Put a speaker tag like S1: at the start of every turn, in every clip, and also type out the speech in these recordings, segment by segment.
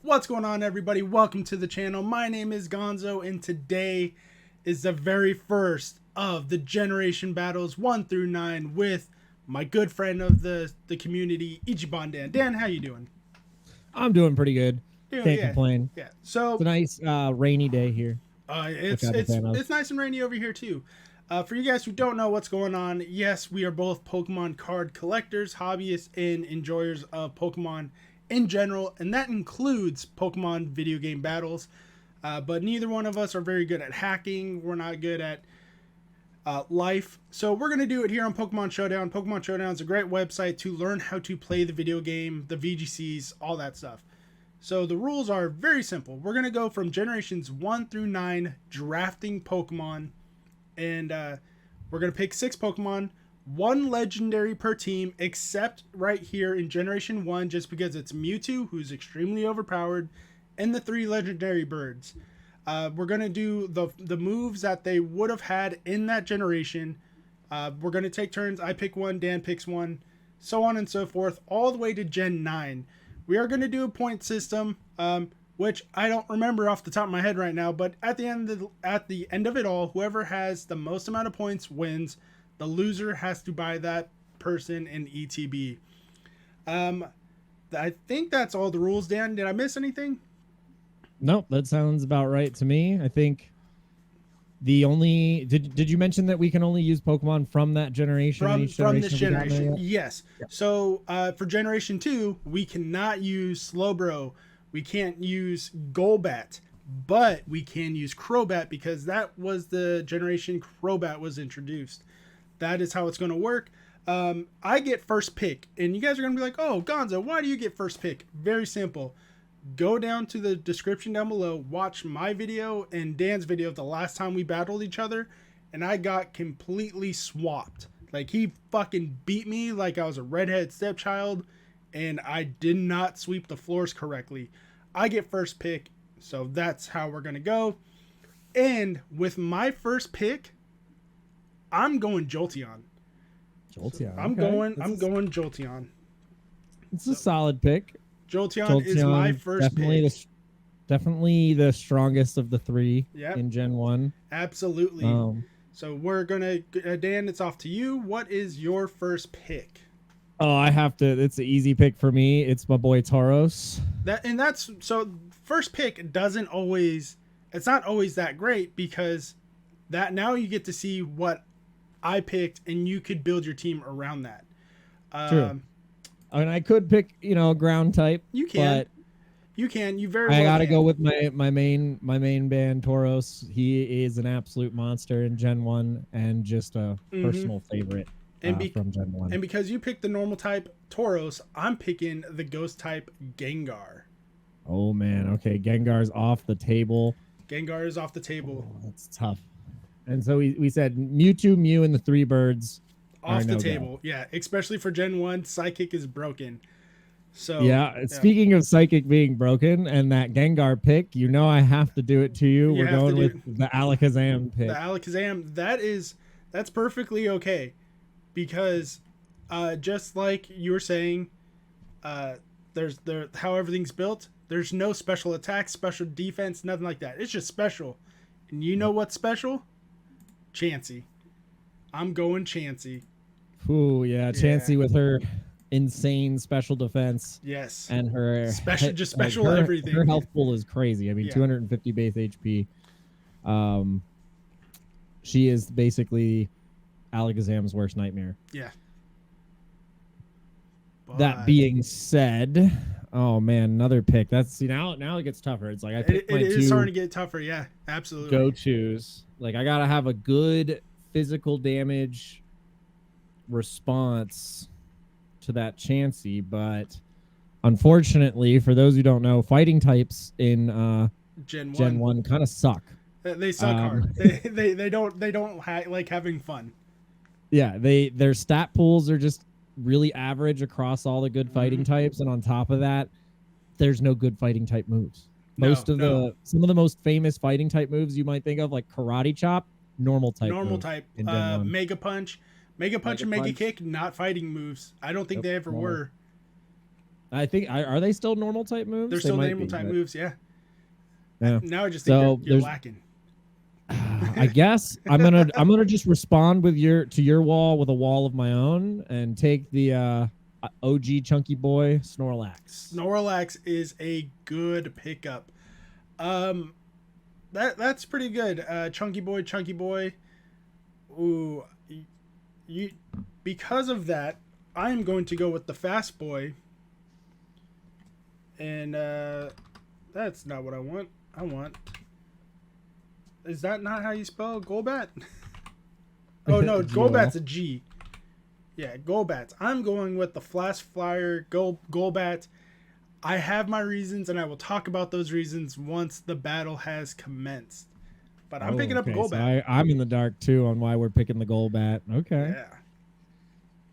S1: What's going on, everybody? Welcome to the channel. My name is Gonzo, and today is the very first of the generation battles 1 through 9 with my good friend of the community, Ichiban Dan. Dan, how you doing?
S2: I'm doing pretty good. Can't complain.
S1: Yeah. So
S2: it's a nice rainy day here.
S1: It's nice and rainy over here too. For you guys who don't know what's going on, yes, we are both Pokemon card collectors, hobbyists, and enjoyers of Pokemon in general, and that includes Pokemon video game battles. But neither one of us are very good at hacking. We're not good at life. So we're going to do it here on Pokemon Showdown. Pokemon Showdown is a great website to learn how to play the video game, the VGCs, all that stuff. So the rules are very simple. We're going to go from generations 1 through 9, drafting Pokemon. And we're going to pick 6 Pokemon, 1 legendary per team, except right here in Generation 1, just because it's Mewtwo, who's extremely overpowered, and the 3 legendary birds. We're going to do the moves that they would have had in that generation. We're going to take turns. I pick one, Dan picks one, so on and so forth, all the way to Gen 9. We are going to do a point system, which I don't remember off the top of my head right now, but at the end of it all, whoever has the most amount of points wins. The loser has to buy that person an ETB. I think that's all the rules, Dan. Did I miss anything?
S2: Nope, that sounds about right to me. I think the only did you mention that we can only use Pokemon from that generation?
S1: From this generation, yes.
S2: Yeah.
S1: So for Generation 2, we cannot use Slowbro. We can't use Golbat, but we can use Crobat because that was the generation Crobat was introduced. That is how it's going to work. I get first pick, and you guys are going to be like, oh, Gonzo, why do you get first pick? Very simple. Go down to the description down below, watch my video and Dan's video of the last time we battled each other, and I got completely swapped. Like, he fucking beat me like I was a redhead stepchild, and I did not sweep the floors correctly. I get first pick, so that's how we're going to go. And with my first pick, I'm going Jolteon. I'm going Jolteon.
S2: It's a solid pick.
S1: Jolteon is my first pick.
S2: Definitely the strongest of the 3 in Gen 1.
S1: Absolutely. So we're going to... Dan, it's off to you. What is your first pick?
S2: Oh, I have to... It's an easy pick for me. It's my boy Tauros.
S1: So first pick doesn't always... It's not always that great because that now you get to see what I picked and you could build your team around that.
S2: True. I mean, I could pick, ground type.
S1: You can.
S2: But
S1: you can. You very well
S2: I gotta
S1: can.
S2: go with my main band, Tauros. He is an absolute monster in Gen 1 and just a personal favorite from Gen 1.
S1: And because you picked the normal type Tauros, I'm picking the ghost type Gengar.
S2: Oh, man. Okay, Gengar's off the table.
S1: Gengar is off the table.
S2: Oh, that's tough. And so we said Mewtwo, Mew, and the 3 birds
S1: off the table. Yeah, especially for Gen 1, Psychic is broken. So
S2: yeah, speaking of Psychic being broken and that Gengar pick, I have to do it to you. We're going with the Alakazam pick.
S1: The Alakazam, that's perfectly okay. Because just like you were saying, there's how everything's built, there's no special attack, special defense, nothing like that. It's just special. And you know what's special? Chansey. I'm going Chansey.
S2: Ooh, yeah, Chansey with her insane special defense.
S1: Yes.
S2: And her
S1: special everything.
S2: Her health pool is crazy. I mean, 250 base HP. She is basically Alakazam's worst nightmare.
S1: Yeah.
S2: That being said, oh man, another pick. Now it gets tougher. It's like I picked my 2.
S1: It is starting to get tougher. Yeah, absolutely.
S2: Go-tos. Like I gotta have a good physical damage response to that Chansey, but unfortunately, for those who don't know, fighting types in Gen 1 kind of suck.
S1: They suck hard. They don't like having fun.
S2: Yeah, their stat pools are just really average across all the good fighting types, and on top of that, there's no good fighting type moves. Some of the most famous fighting type moves you might think of, like Karate Chop, normal type.
S1: Mega Punch and Mega Kick, not fighting moves. I don't think they ever were.
S2: I think are they still normal type moves?
S1: They're still normal type moves, yeah.
S2: Yeah.
S1: Now I just think you're lacking.
S2: I guess I'm gonna just respond with your wall with a wall of my own and take the OG chunky boy Snorlax.
S1: Snorlax is a good pickup. That's pretty good. Chunky boy. Ooh, you because of that, I'm going to go with the fast boy. And that's not what I want. Is that not how you spell Golbat? Oh no, Golbat's a G. Yeah, Golbats. I'm going with the Flash Flyer Golbat. I have my reasons, and I will talk about those reasons once the battle has commenced. But I'm picking up a Golbat.
S2: So I'm in the dark too on why we're picking the Golbat. Okay.
S1: Yeah.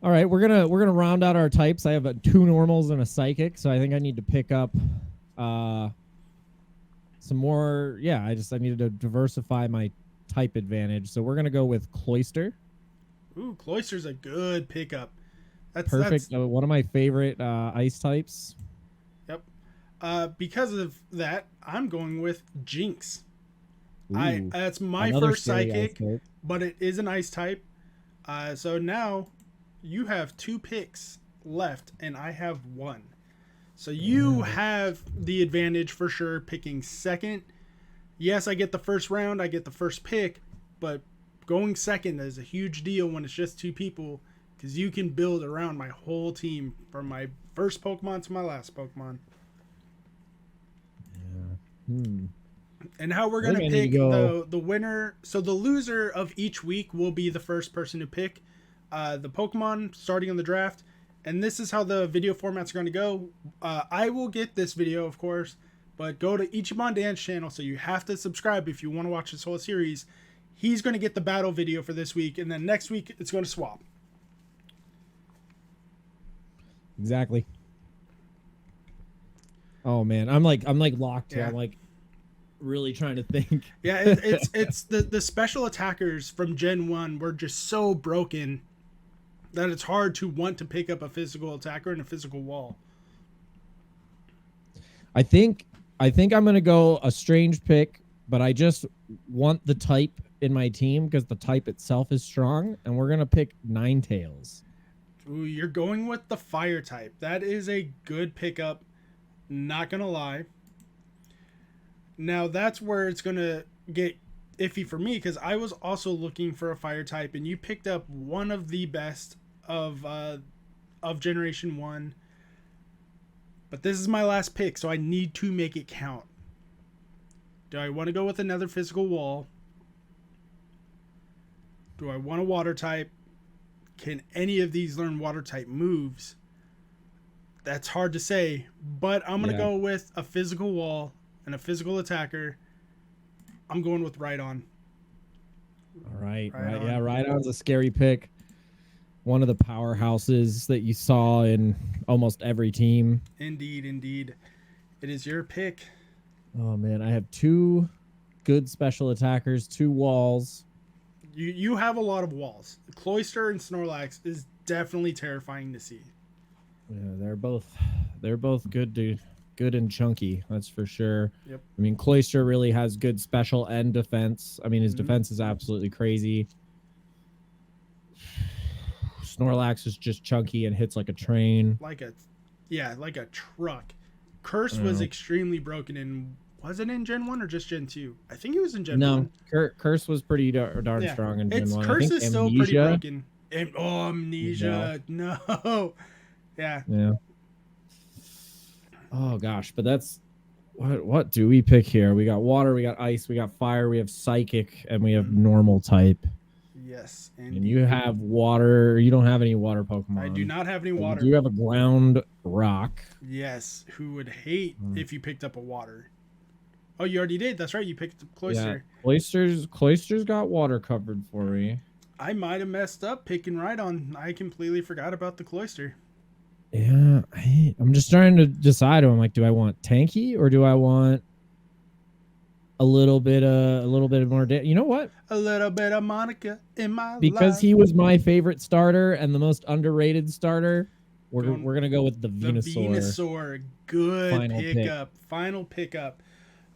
S2: All right, we're gonna round out our types. I have 2 normals and a psychic, so I think I need to pick up some more. Yeah, I needed to diversify my type advantage. So we're gonna go with Cloyster.
S1: Ooh, Cloyster's a good pickup.
S2: That's perfect. One of my favorite ice types.
S1: Yep. Because of that, I'm going with Jinx.
S2: Ooh,
S1: that's my first psychic, but it is an ice type. So now you have 2 picks left, and I have 1. So you have the advantage for sure, picking second. Yes, I get the first round, I get the first pick, but going second is a huge deal when it's just 2 people, because you can build around my whole team from my first Pokemon to my last Pokemon.
S2: Yeah.
S1: And how we're going to pick the winner. So the loser of each week will be the first person to pick the Pokemon starting on the draft. And this is how the video formats are going to go. I will get this video, of course, but go to Ichiban Dan's channel. So you have to subscribe if you want to watch this whole series. He's going to get the battle video for this week. And then next week, it's going to swap.
S2: Exactly. Oh, man. I'm like locked here.
S1: Yeah.
S2: I'm like really trying to think.
S1: Yeah, it's the special attackers from Gen 1 were just so broken that it's hard to want to pick up a physical attacker and a physical wall.
S2: I think I'm gonna go a strange pick, but I just want the type in my team because the type itself is strong, and we're gonna pick Ninetales.
S1: Ooh, you're going with the fire type. That is a good pickup. Not gonna lie. Now that's where it's gonna get iffy for me, because I was also looking for a fire type, and you picked up one of the best of Generation 1. But this is my last pick, so I need to make it count. Do I want to go with another physical wall? Do I want a water type? Can any of these learn water type moves? That's hard to say, but I'm going to go with a physical wall and a physical attacker. I'm going with Rhydon.
S2: All right. Yeah, Rhydon's a scary pick. One of the powerhouses that you saw in almost every team.
S1: Indeed. It is your pick.
S2: Oh, man. I have 2 good special attackers, 2 walls.
S1: You have a lot of walls. Cloyster and Snorlax is definitely terrifying to see.
S2: Yeah, they're both good, dude. Good and chunky, that's for sure.
S1: Yep.
S2: I mean, Cloyster really has good special and defense. I mean, his defense is absolutely crazy. Snorlax is just chunky and hits like a train.
S1: Like a truck. Curse was extremely broken in... Was it in Gen 1 or just Gen 2? I think it was in Gen 1.
S2: No, Curse was pretty darn strong in Gen 1.
S1: Curse is still pretty broken. Amnesia. No. Yeah.
S2: Oh, gosh. But that's... What do we pick here? We got water, we got ice, we got fire, we have psychic, and we have normal type.
S1: Yes.
S2: And you have water. You don't have any water Pokemon.
S1: I do not have any water.
S2: You do have a ground rock.
S1: Yes. Who would hate if you picked up a water? Oh, you already did. That's right. You picked up Cloyster.
S2: Yeah. Cloyster's got water covered for me.
S1: I might have messed up picking Rhydon. I completely forgot about the Cloyster.
S2: Yeah. I'm just trying to decide. I'm like, do I want tanky or do I want a little bit more? You know what?
S1: A little bit of Monica in my life.
S2: Because he was my favorite starter and the most underrated starter. We're gonna go with the Venusaur.
S1: The Venusaur, good final pickup.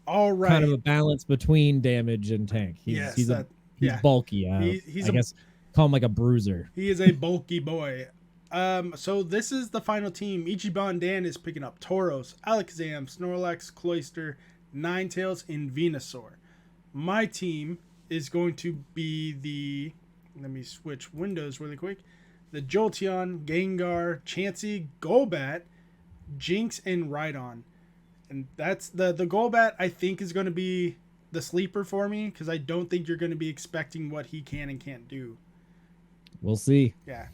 S1: All right,
S2: kind of a balance between damage and tank. He's bulky. I guess call him like a bruiser.
S1: He is a bulky boy. So this is the final team. Ichiban Dan is picking up Tauros, Alakazam, Snorlax, Cloyster, Ninetales, and Venusaur. My team is going to be the... Let me switch windows really quick. The Jolteon, Gengar, Chansey, Golbat, Jinx, and Rhydon. And that's the Golbat, I think, is going to be the sleeper for me, because I don't think you're going to be expecting what he can and can't do.
S2: We'll see.
S1: Yeah.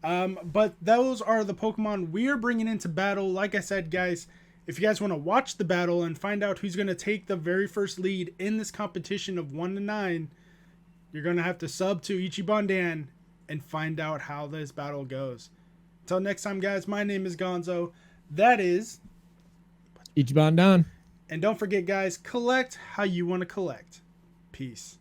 S1: But those are the Pokemon we're bringing into battle. Like I said, guys, if you guys want to watch the battle and find out who's going to take the very first lead in this competition of 1 to 9, you're going to have to sub to Ichiban Dan and find out how this battle goes. Until next time, guys, my name is Gonzo. That is
S2: Ichiban Dan.
S1: And don't forget, guys, collect how you want to collect. Peace.